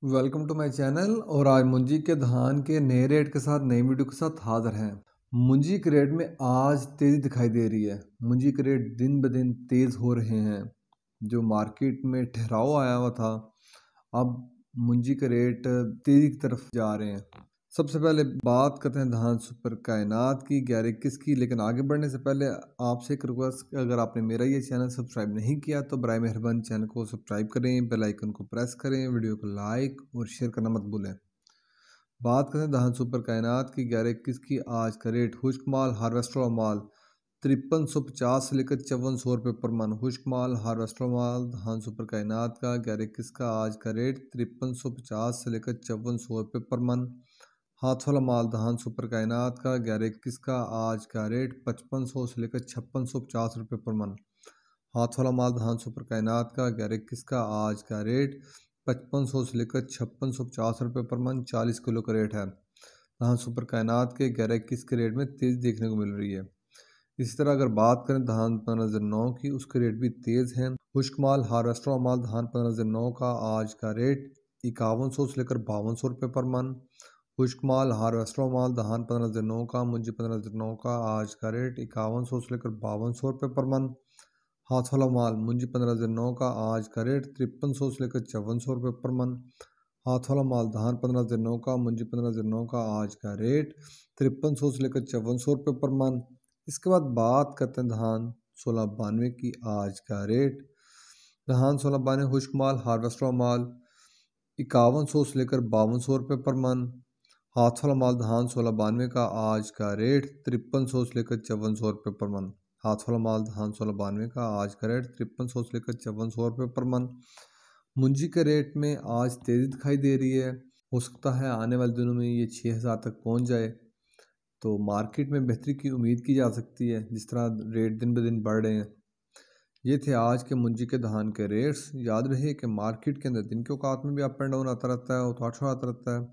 Welcome to my channel. और आज मुंजी के धान के नए रेट के साथ नई वीडियो के साथ हाजिर हैं। मुंजी के रेट में आज तेज़ी दिखाई दे रही है। मुंजी के रेट दिन ब दिन तेज़ हो रहे हैं। जो मार्केट में ठहराव आया हुआ था, अब मुंजी के रेट तेज़ी की तरफ जा रहे हैं। सबसे पहले बात करते हैं धान सुपर कायनात की 11-21 की। लेकिन आगे बढ़ने से पहले आपसे एक रिक्वेस्ट, अगर आपने मेरा ये चैनल सब्सक्राइब नहीं किया तो बराए मेहरबानी चैनल को सब्सक्राइब करें, बेल आइकन को प्रेस करें, वीडियो को लाइक और शेयर करना मत भूलें। बात करते हैं धान सुपर कायनात की 11-21 की। आज का रेट खुश्क माल हार्वेस्टर वाला माल 5350 से लेकर 5400 रुपये पर मन। खुश्क माल हार्वेस्टर माल धान सुपर कायनात का 11-21 का आज का रेट 5350 से लेकर 5400 रुपये पर मन। हाथ वाला माल धान सुपर कायनात का 11-21 का आज का रेट 5500 से लेकर 5650 रुपये पर मन। हाथ वाला माल धान सुपर कायनात का 11-21 का आज का रेट 5500 से लेकर 5650 रुपये पर मन। 40 किलो का रेट है। धान सुपर कायनात के 11-21 के रेट में तेज़ देखने को मिल रही है। इसी तरह अगर बात करें धान 1509 की, उसके रेट भी तेज़ हैं। खुश्क माल हार्वेस्टर माल धान 1509 का आज का रेट 5100 से लेकर 5200 रुपये पर मन। खुश्क माल हार्वेस्टर माल धान 1509 का मुंजी 1509 का आज का रेट 5100 से लेकर 5200 रुपये पर मन। हाथ वाला माल मुंजी 1509 का आज का रेट 5300 से लेकर 5400 रुपये पर मन। हाथ वाला माल धान 1509 का मुंजी 1509 का आज का रेट 5300 से लेकर 5400 रुपये पर मन। इसके बाद बात करते हैं धान 1692 की। आज का रेट धान 1692 खुश्क माल हार्वेस्टर माल 5100 से लेकर 5200 रुपये पर मन। हाथ वाला माल धान 1692 का आज का रेट 5300 से लेकर 5400 रुपये पर मन। हाथ वाला माल धान 1692 का आज का रेट 5300 से लेकर 5400 रुपये पर मन। मुंजी के रेट में आज तेज़ी दिखाई दे रही है। हो सकता है आने वाले दिनों में ये 6000 तक पहुंच जाए, तो मार्केट में बेहतरी की उम्मीद की जा सकती है जिस तरह रेट दिन ब दिन बढ़ रहे हैं। ये थे आज के मुंजी के धान के रेट्स। याद रहे कि मार्केट के अंदर दिन के औकात में भी अप एंड डाउन आता रहता है, उतार चढ़ाव आता रहता है,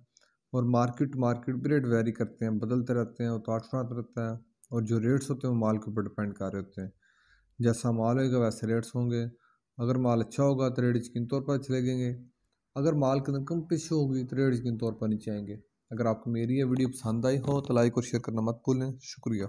और मार्केट टू मार्केट भी रेट वेरी करते हैं, बदलते रहते हैं, उतार चढ़ाव आता रहता है। और जो रेट्स होते हैं वो माल के ऊपर डिपेंड कर रहे होते हैं। जैसा माल होगा वैसे रेट्स होंगे। अगर माल अच्छा होगा तो रेट यकीन तौर पर अच्छे लगेंगे। अगर माल के अंदर कम पेशी होगी तो रेट यकीन तौर पर नीचे आएंगे। अगर आपको मेरी ये वीडियो पसंद आई हो तो लाइक और शेयर करना मत भूलें। शुक्रिया।